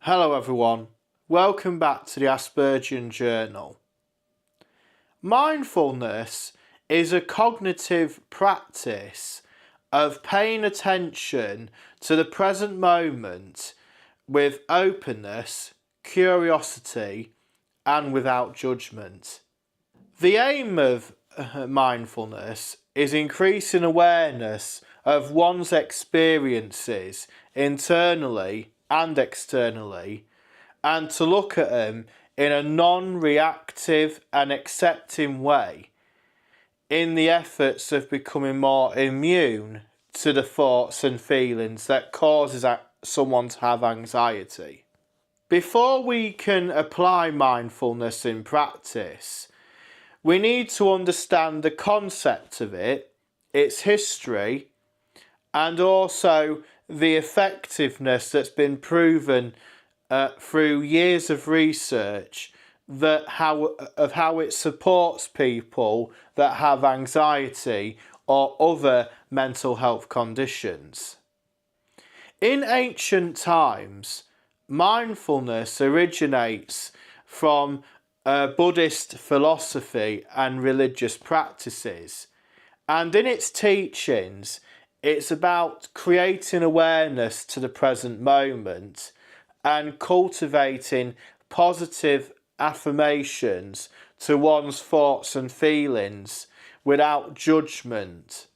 Hello everyone, welcome back to the Aspergian Journal. Mindfulness is a cognitive practice of paying attention to the present moment with openness, curiosity, and without judgment. The aim of mindfulness is increasing awareness of one's experiences internally and externally, and to look at them in a non-reactive and accepting way in the efforts of becoming more immune to the thoughts and feelings that causes someone to have anxiety. Before we can apply mindfulness in practice, we need to understand the concept of it, its history, and also the effectiveness that's been proven through years of research of how it supports people that have anxiety or other mental health conditions. In ancient times, mindfulness originates from Buddhist philosophy and religious practices, and in its teachings it's about creating awareness to the present moment and cultivating positive affirmations to one's thoughts and feelings without judgment.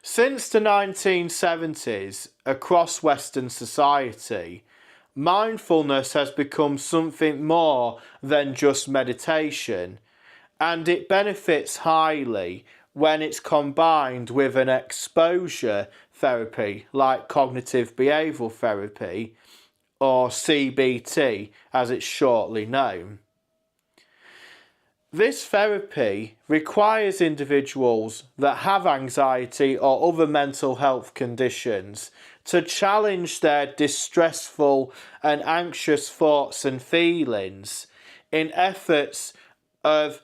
Since the 1970s, across Western society, mindfulness has become something more than just meditation, and it benefits highly when it's combined with an exposure therapy like cognitive behavioural therapy, or CBT as it's shortly known. This therapy requires individuals that have anxiety or other mental health conditions to challenge their distressful and anxious thoughts and feelings in efforts of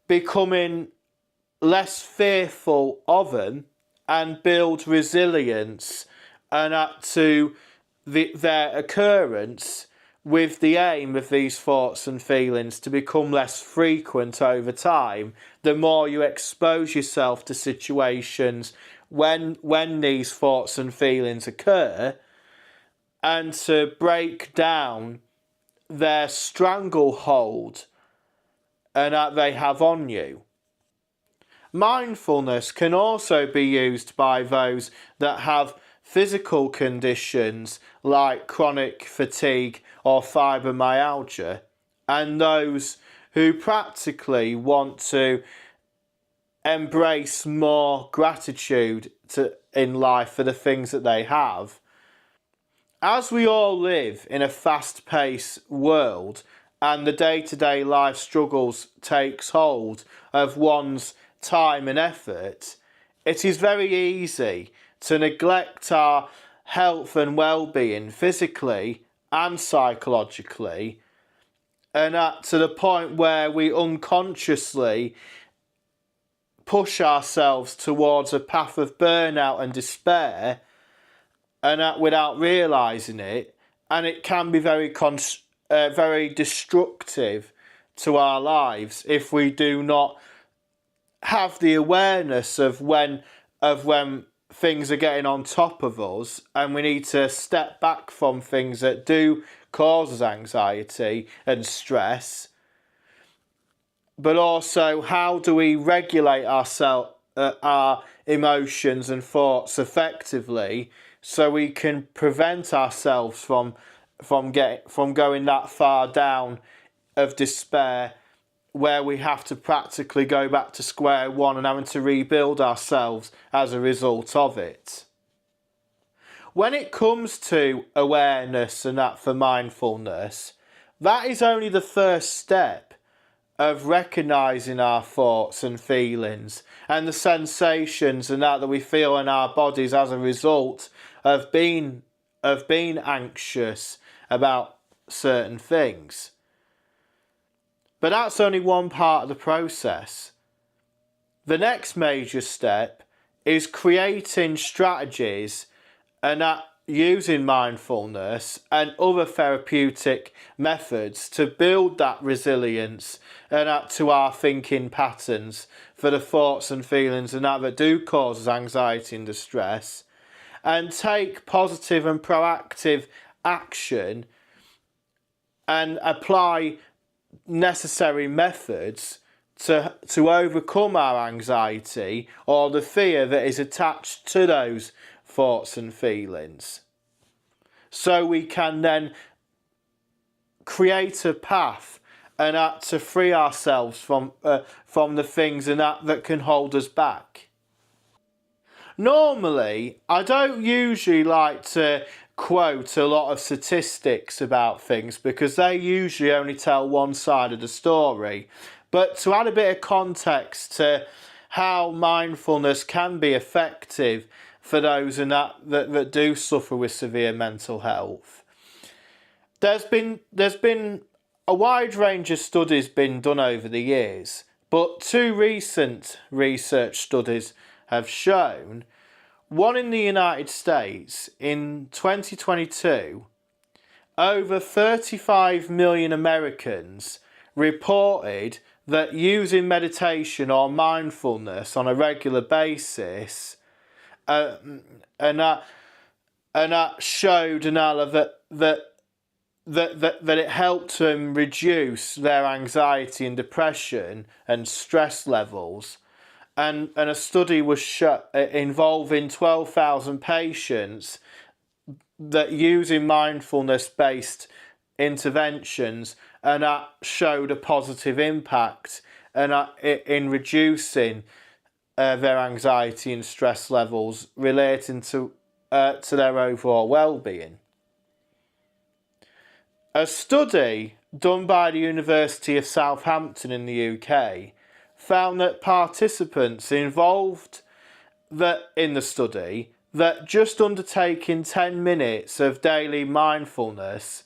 becoming less fearful of them and build resilience and to their occurrence, with the aim of these thoughts and feelings to become less frequent over time the more you expose yourself to situations when these thoughts and feelings occur, and to break down their stranglehold and that they have on you. Mindfulness can also be used by those that have physical conditions like chronic fatigue or fibromyalgia, and those who practically want to embrace more gratitude in life for the things that they have. As we all live in a fast-paced world and the day-to-day life struggles takes hold of one's time and effort, it is very easy to neglect our health and well-being physically and psychologically, and to the point where we unconsciously push ourselves towards a path of burnout and despair, and without realising it, and it can be very destructive to our lives if we do not have the awareness of when things are getting on top of us, and we need to step back from things that do cause us anxiety and stress. But also, how do we regulate our emotions and thoughts effectively so we can prevent ourselves from going that far down of despair, where we have to practically go back to square one and having to rebuild ourselves as a result of it. When it comes to awareness and that for mindfulness, that is only the first step of recognising our thoughts and feelings and the sensations and that we feel in our bodies as a result of being anxious about certain things. But that's only one part of the process. The next major step is creating strategies and that using mindfulness and other therapeutic methods to build that resilience and add to our thinking patterns for the thoughts and feelings and that do cause us anxiety and distress, and take positive and proactive action and apply necessary methods to overcome our anxiety or the fear that is attached to those thoughts and feelings, so we can then create a path and act to free ourselves from the things and that can hold us back. Normally, I don't usually like to quote a lot of statistics about things because they usually only tell one side of the story. But to add a bit of context to how mindfulness can be effective for those that do suffer with severe mental health, there's been a wide range of studies been done over the years, but two recent research studies have shown, one in the United States in 2022, over 35 million Americans reported that using meditation or mindfulness on a regular basis, and that showed that it helped them reduce their anxiety and depression and stress levels. And a study was involving 12,000 patients that using mindfulness-based interventions, and that showed a positive impact and in reducing their anxiety and stress levels relating to their overall well-being. A study done by the University of Southampton in the UK found that participants involved in the study that just undertaking 10 minutes of daily mindfulness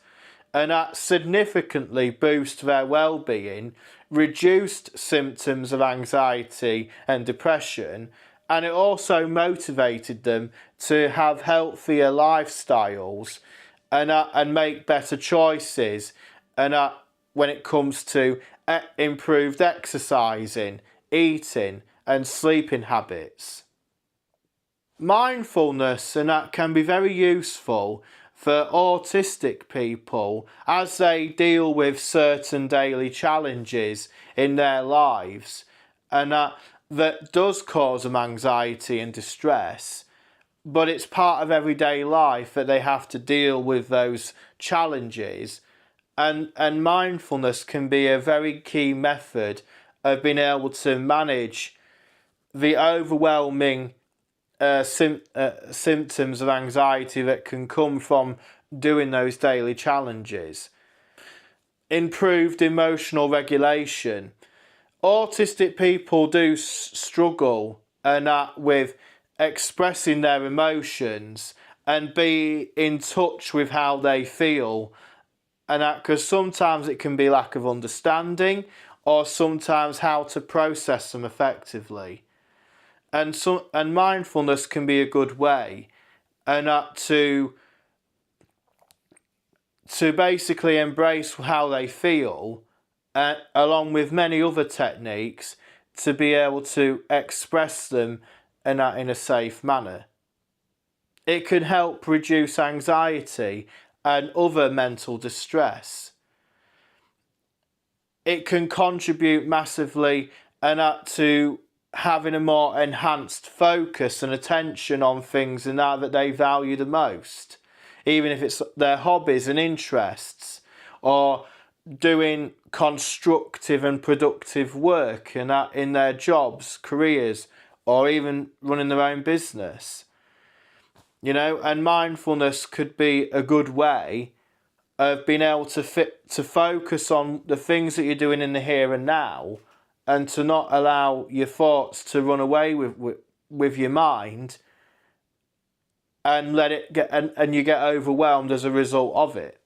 and that significantly boost their well-being, reduced symptoms of anxiety and depression, and it also motivated them to have healthier lifestyles and make better choices, and when it comes to improved exercising, eating and sleeping habits. Mindfulness and that can be very useful for autistic people as they deal with certain daily challenges in their lives, and that does cause them anxiety and distress, but it's part of everyday life that they have to deal with those challenges, and mindfulness can be a very key method of being able to manage the overwhelming symptoms of anxiety that can come from doing those daily challenges. Improved emotional regulation. Autistic people do struggle with expressing their emotions and be in touch with how they feel, and that because sometimes it can be lack of understanding or sometimes how to process them effectively. And mindfulness can be a good way, and to basically embrace how they feel, along with many other techniques, to be able to express them in a safe manner. It can help reduce anxiety and other mental distress. It can contribute massively to having a more enhanced focus and attention on things that they value the most, even if it's their hobbies and interests, or doing constructive and productive work in their jobs, careers, or even running their own business. And mindfulness could be a good way of being able to focus on the things that you're doing in the here and now, and to not allow your thoughts to run away with your mind and let it get and you get overwhelmed as a result of it.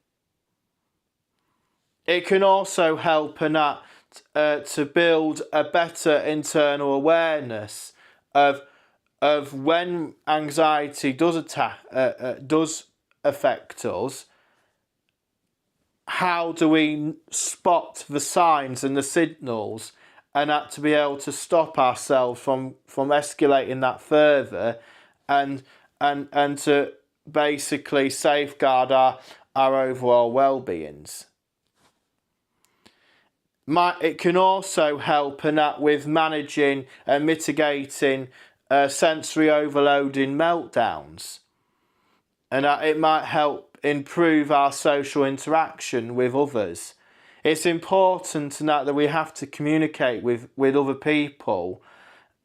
It can also help to build a better internal awareness of when anxiety does affect us, how do we spot the signs and the signals, and that to be able to stop ourselves from escalating that further, and to basically safeguard our overall well-beings. It can also help in that with managing and mitigating sensory overloading meltdowns, and that it might help improve our social interaction with others. It's important that we have to communicate with other people,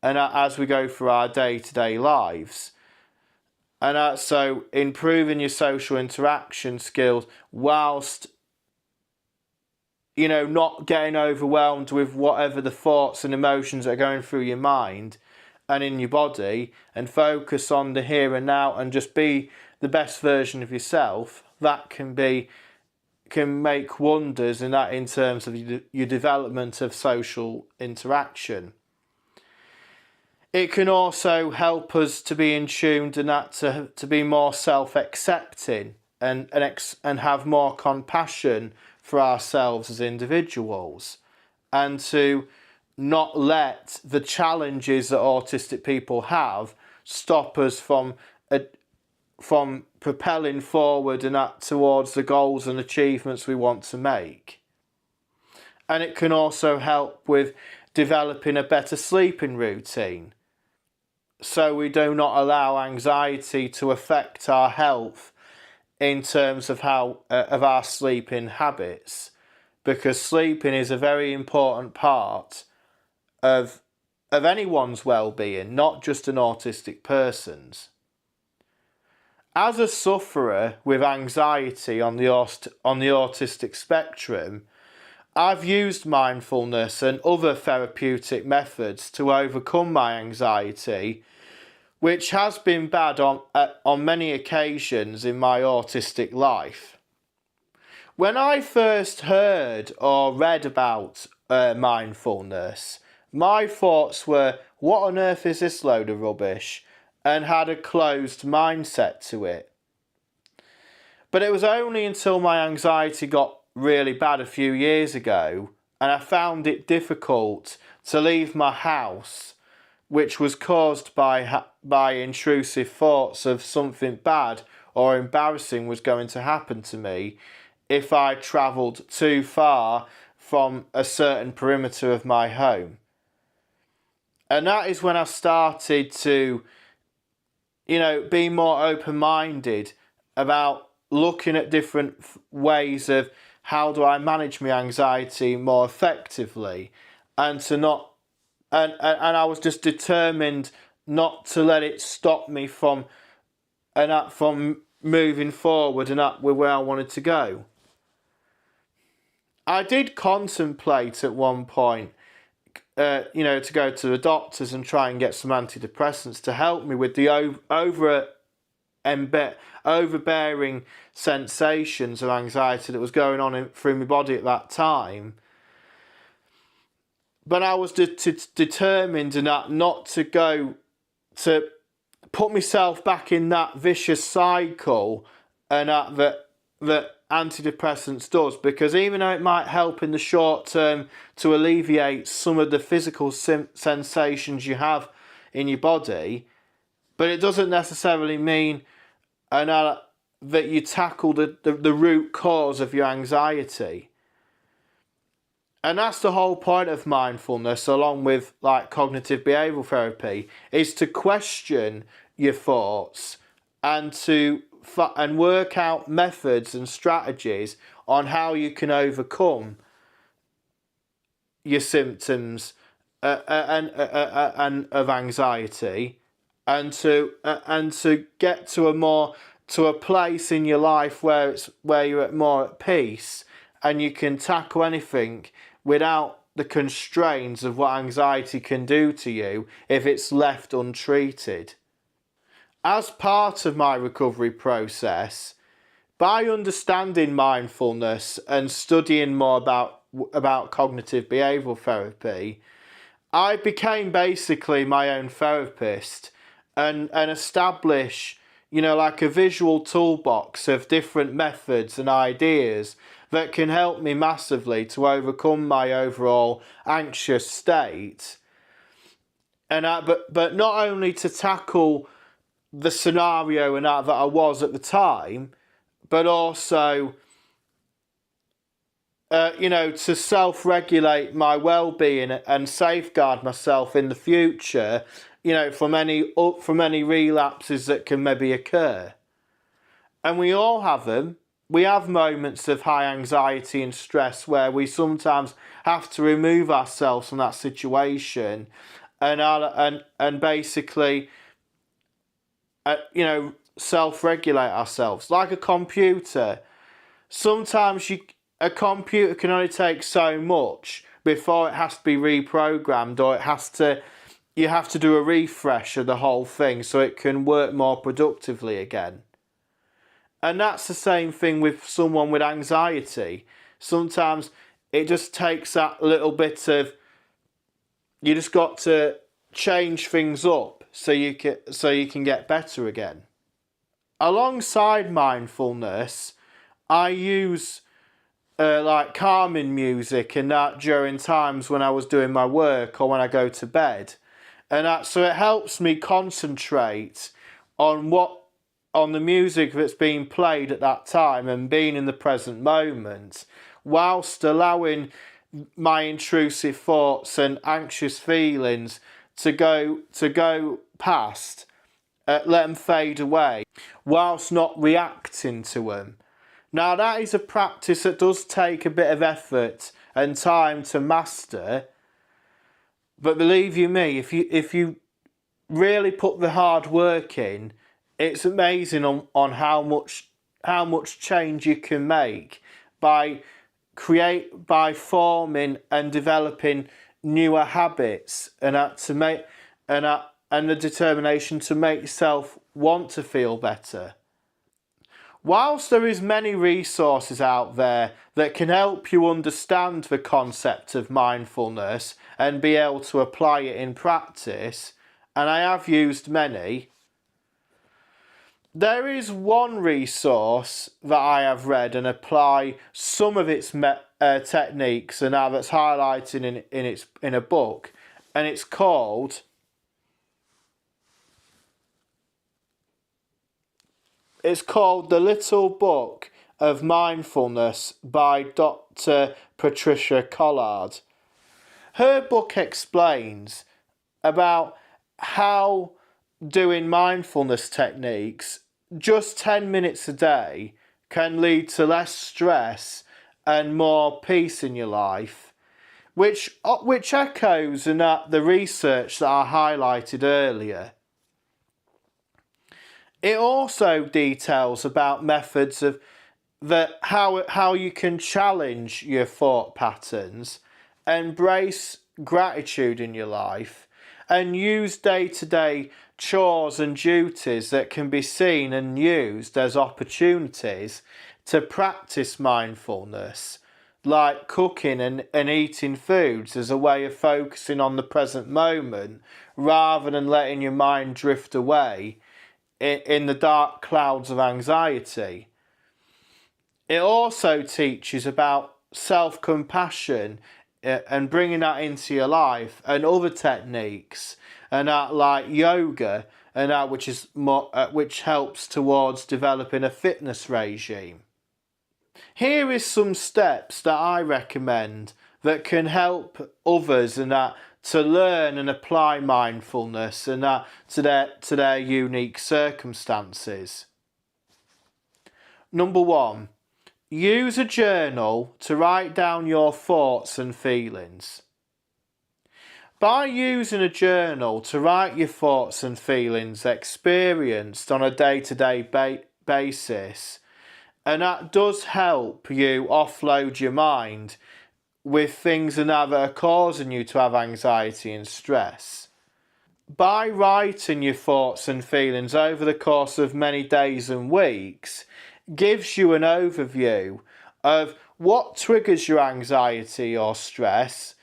and as we go through our day-to-day lives. And so improving your social interaction skills whilst, not getting overwhelmed with whatever the thoughts and emotions that are going through your mind and in your body, and focus on the here and now and just be the best version of yourself. That can make wonders in terms of your development of social interaction. It can also help us to be in tune and to be more self-accepting and have more compassion for ourselves as individuals, and to not let the challenges that autistic people have stop us from propelling forward and towards the goals and achievements we want to make. And it can also help with developing a better sleeping routine, so we do not allow anxiety to affect our health in terms of of our sleeping habits, because sleeping is a very important part of anyone's well-being, not just an autistic person's. As a sufferer with anxiety on the autistic spectrum, I've used mindfulness and other therapeutic methods to overcome my anxiety, which has been bad on many occasions in my autistic life. When I first heard or read about mindfulness, my thoughts were, what on earth is this load of rubbish? And had a closed mindset to it. But it was only until my anxiety got really bad a few years ago, and I found it difficult to leave my house, which was caused by intrusive thoughts of something bad or embarrassing was going to happen to me if I travelled too far from a certain perimeter of my home. And that is when I started to, be more open-minded about looking at different ways of how do I manage my anxiety more effectively, and I was just determined not to let it stop me from moving forward and up with where I wanted to go. I did contemplate at one point, to go to the doctors and try and get some antidepressants to help me with the overbearing sensations of anxiety that was going on through my body at that time. But I was determined not to put myself back in that vicious cycle, and that antidepressants does, because even though it might help in the short term to alleviate some of the physical sensations you have in your body, but it doesn't necessarily mean that you tackle the root cause of your anxiety. And that's the whole point of mindfulness, along with cognitive behavioural therapy, is to question your thoughts and and work out methods and strategies on how you can overcome your symptoms and of anxiety, and to get to a place in your life where you're more at peace, and you can tackle anything without the constraints of what anxiety can do to you if it's left untreated. As part of my recovery process, by understanding mindfulness and studying more about cognitive behavioural therapy, I became basically my own therapist, and establish like a visual toolbox of different methods and ideas that can help me massively to overcome my overall anxious state. And but not only to tackle the scenario and that I was at the time, but also to self-regulate my well-being and safeguard myself in the future, from any relapses that can maybe occur. And we all have them. We have moments of high anxiety and stress where we sometimes have to remove ourselves from that situation and basically, self-regulate ourselves. Like a computer. Sometimes a computer can only take so much before it has to be reprogrammed, or you have to do a refresh of the whole thing so it can work more productively again. And that's the same thing with someone with anxiety. Sometimes it just takes that little bit of, you just got to change things up so you can get better again. Alongside mindfulness, I use like calming music and that during times when I was doing my work or when I go to bed, and so it helps me concentrate on the music that's being played at that time and being in the present moment, whilst allowing my intrusive thoughts and anxious feelings to go past, let them fade away, whilst not reacting to them. Now that is a practice that does take a bit of effort and time to master, but believe you me, if you really put the hard work in, it's amazing on how much change you can make by forming and developing newer habits and the determination to make yourself want to feel better. Whilst there is many resources out there that can help you understand the concept of mindfulness and be able to apply it in practice, and I have used many, there is one resource that I have read and apply some of its techniques and that's highlighted in a book, and it's called The Little Book of Mindfulness by Dr. Patricia Collard. Her book explains about how doing mindfulness techniques just 10 minutes a day can lead to less stress and more peace in your life, which echoes in the research that I highlighted earlier. It also details about methods of how you can challenge your thought patterns, embrace gratitude in your life, and use day-to-day chores and duties that can be seen and used as opportunities to practice mindfulness, like cooking and eating foods as a way of focusing on the present moment rather than letting your mind drift away in the dark clouds of anxiety. It also teaches about self-compassion and bringing that into your life, and other techniques and that like yoga and that which helps towards developing a fitness regime. Here is some steps that I recommend that can help others and that to learn and apply mindfulness and that to their unique circumstances. Number 1, use a journal to write down your thoughts and feelings. By using a journal to write your thoughts and feelings experienced on a day-to-day basis, and that does help you offload your mind with things that are causing you to have anxiety and stress. By writing your thoughts and feelings over the course of many days and weeks, gives you an overview of what triggers your anxiety or stress,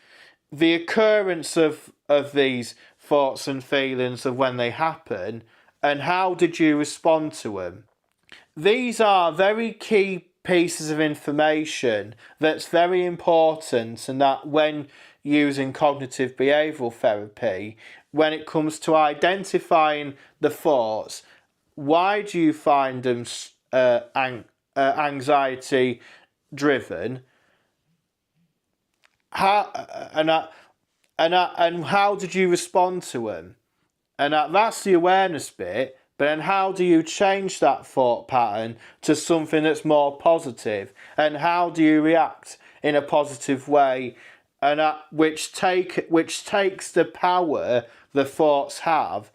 the occurrence of these thoughts and feelings of when they happen, and how did you respond to them? These are very key pieces of information that's very important, and that when using cognitive behavioural therapy, when it comes to identifying the thoughts, why do you find them anxiety driven? And how did you respond to them? And that's the awareness bit. But then how do you change that thought pattern to something that's more positive? And how do you react in a positive way? And which takes the power the thoughts have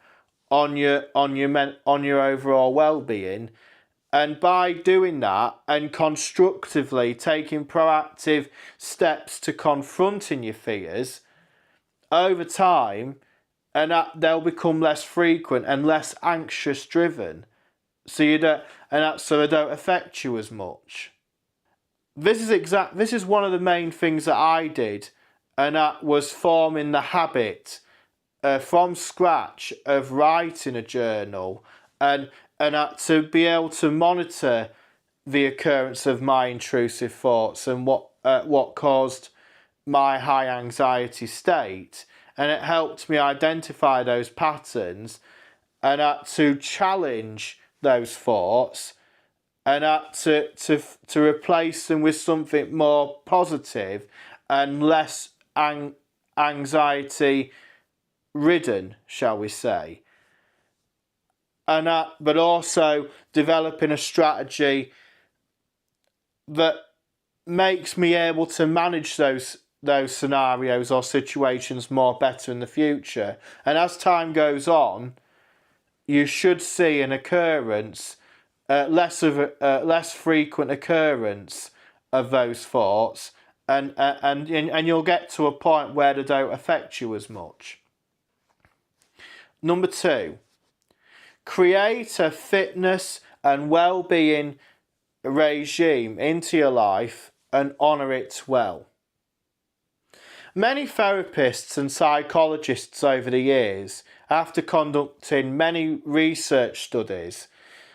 on your overall well-being. And by doing that and constructively taking proactive steps to confronting your fears, over time, and they'll become less frequent and less anxious driven, so they don't affect you as much. This is one of the main things that I did, and that was forming the habit from scratch of writing a journal, and to be able to monitor the occurrence of my intrusive thoughts and what caused my high anxiety state. And it helped me identify those patterns and to challenge those thoughts and to replace them with something more positive and less anxiety ridden, shall we say. And but also developing a strategy that makes me able to manage those scenarios or situations more better in the future. And as time goes on, you should see an occurrence, less frequent occurrence of those thoughts, and you'll get to a point where they don't affect you as much. Number 2, create a fitness and well-being regime into your life and honour it well. Many therapists and psychologists over the years, after conducting many research studies,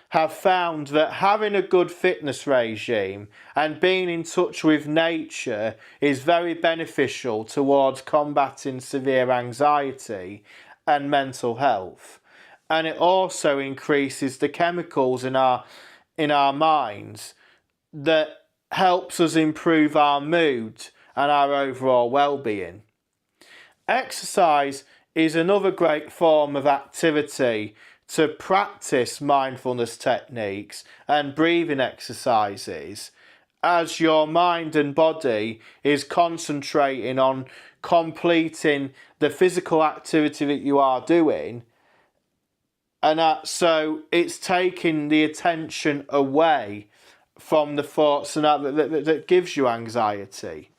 have found that having a good fitness regime and being in touch with nature is very beneficial towards combating severe anxiety and mental health. And it also increases the chemicals in our minds that helps us improve our mood and our overall well-being. Exercise is another great form of activity to practice mindfulness techniques and breathing exercises, as your mind and body is concentrating on completing the physical activity that you are doing, and so it's taking the attention away from the thoughts and that gives you anxiety.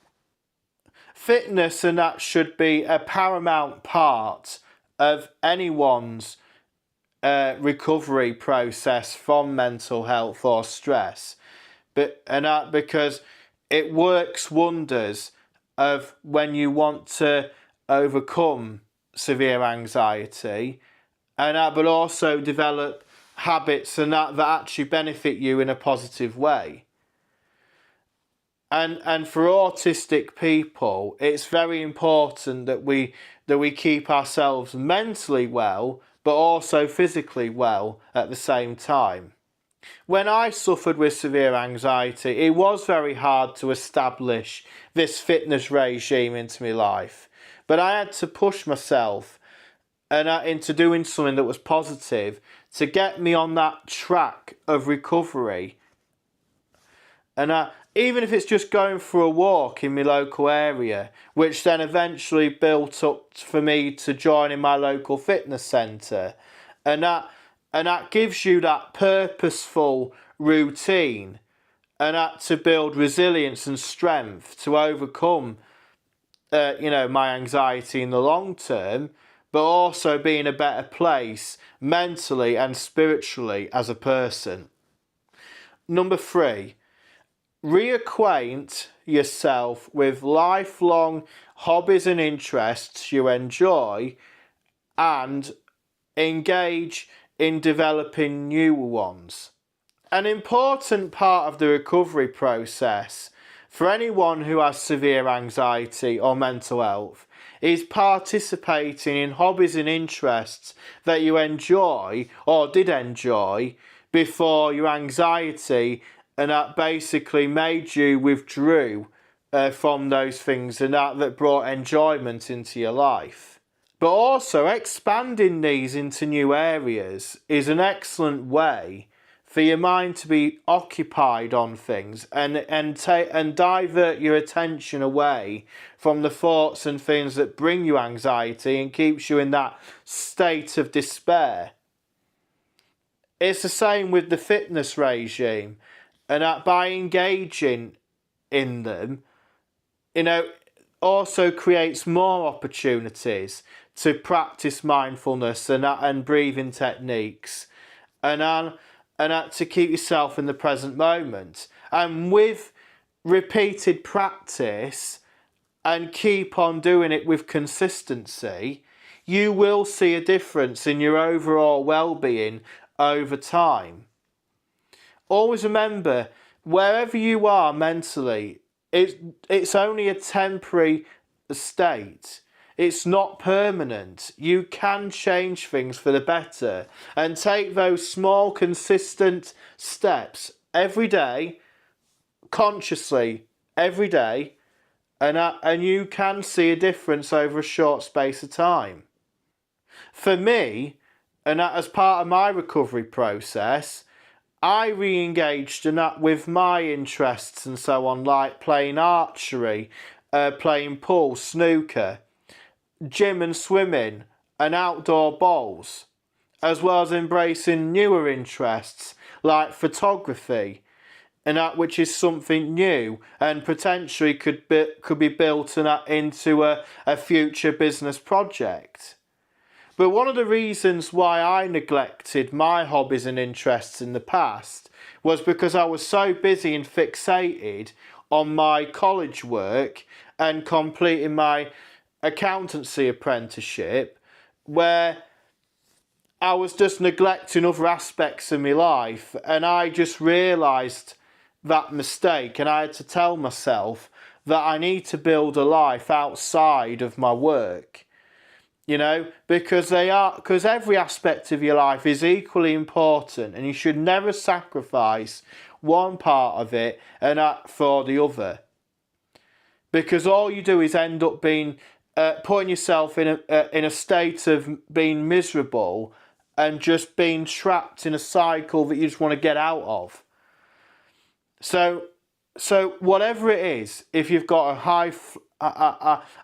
Fitness and that should be a paramount part of anyone's recovery process from mental health or stress, because it works wonders of when you want to overcome severe anxiety, and but also develop habits and that actually benefit you in a positive way. And for autistic people, it's very important that we keep ourselves mentally well, but also physically well at the same time. When I suffered with severe anxiety, it was very hard to establish this fitness regime into my life, but I had to push myself into doing something that was positive to get me on that track of recovery. And even if it's just going for a walk in my local area, which then eventually built up for me to join in my local fitness centre, and that gives you that purposeful routine, and that to build resilience and strength to overcome, my anxiety in the long term, but also be in a better place mentally and spiritually as a person. Number 3, reacquaint yourself with lifelong hobbies and interests you enjoy, and engage in developing newer ones. An important part of the recovery process for anyone who has severe anxiety or mental health is participating in hobbies and interests that you enjoy or did enjoy before your anxiety, and that basically made you withdrew from those things, and that brought enjoyment into your life. But also expanding these into new areas is an excellent way for your mind to be occupied on things and divert your attention away from the thoughts and things that bring you anxiety and keeps you in that state of despair. It's the same with the fitness regime, and that by engaging in them, also creates more opportunities to practice mindfulness and breathing techniques, and to keep yourself in the present moment. And with repeated practice, and keep on doing it with consistency, you will see a difference in your overall well-being over time. Always remember, wherever you are mentally, it's only a temporary state. It's not permanent. You can change things for the better and take those small, consistent steps every day, consciously, every day, and you can see a difference over a short space of time. For me, and as part of my recovery process, I re-engaged in that with my interests and so on, like playing archery, playing pool, snooker, gym and swimming, and outdoor bowls, as well as embracing newer interests like photography, and that which is something new and potentially could be built into a future business project. But one of the reasons why I neglected my hobbies and interests in the past was because I was so busy and fixated on my college work and completing my accountancy apprenticeship, where I was just neglecting other aspects of my life, and I just realised that mistake, and I had to tell myself that I need to build a life outside of my work. Because every aspect of your life is equally important, and you should never sacrifice one part of it for the other. Because all you do is end up putting yourself in a state of being miserable and just being trapped in a cycle that you just want to get out of. So whatever it is, if you've got a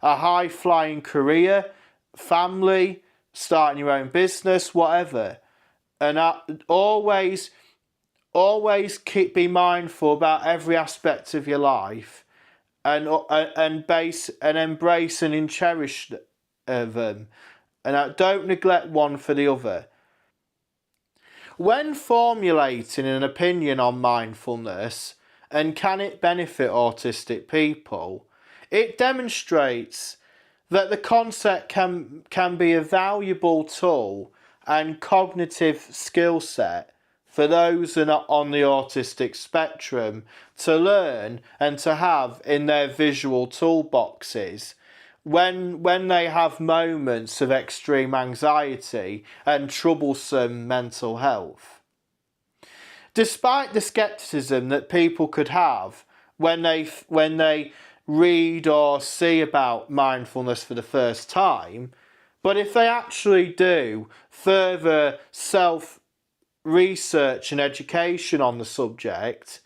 high flying career, family, starting your own business, whatever, and always be mindful about every aspect of your life, and embrace and cherish them, and don't neglect one for the other. When formulating an opinion on mindfulness and can it benefit autistic people, it demonstrates that the concept can be a valuable tool and cognitive skill set for those on the autistic spectrum to learn and to have in their visual toolboxes when they have moments of extreme anxiety and troublesome mental health. Despite the skepticism that people could have when they read or see about mindfulness for the first time, but if they actually do further self-research and education on the subject,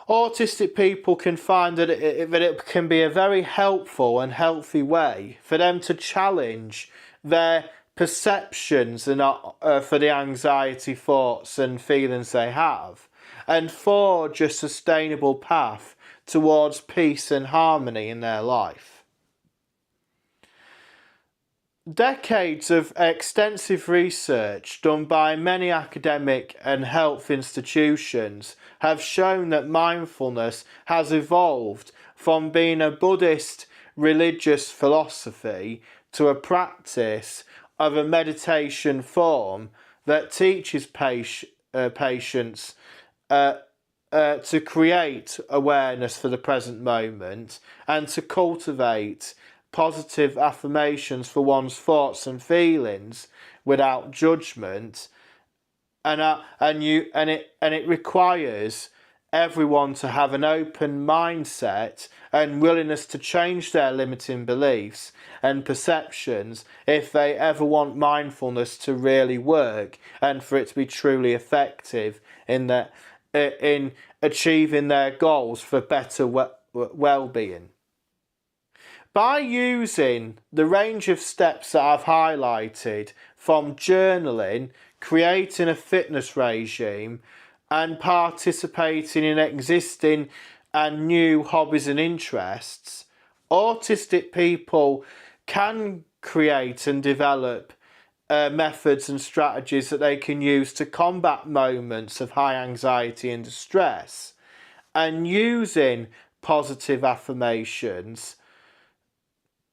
autistic people can find that it can be a very helpful and healthy way for them to challenge their perceptions and for the anxiety thoughts and feelings they have, and forge a sustainable path towards peace and harmony in their life. Decades of extensive research done by many academic and health institutions have shown that mindfulness has evolved from being a Buddhist religious philosophy to a practice of a meditation form that teaches patience to create awareness for the present moment and to cultivate positive affirmations for one's thoughts and feelings without judgment, and it requires everyone to have an open mindset and willingness to change their limiting beliefs and perceptions if they ever want mindfulness to really work and for it to be truly effective in achieving their goals for better well-being. By using the range of steps that I've highlighted, from journaling, creating a fitness regime, and participating in existing and new hobbies and interests, autistic people can create and develop methods and strategies that they can use to combat moments of high anxiety and distress. And using positive affirmations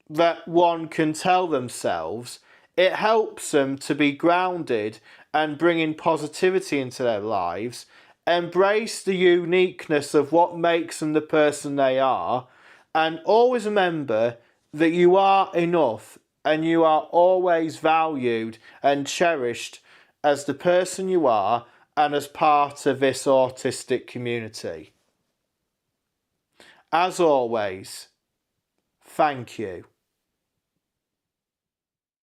that one can tell themselves, it helps them to be grounded and bring in positivity into their lives, embrace the uniqueness of what makes them the person they are, and always remember that you are enough and you are always valued and cherished as the person you are and as part of this autistic community. As always, thank you.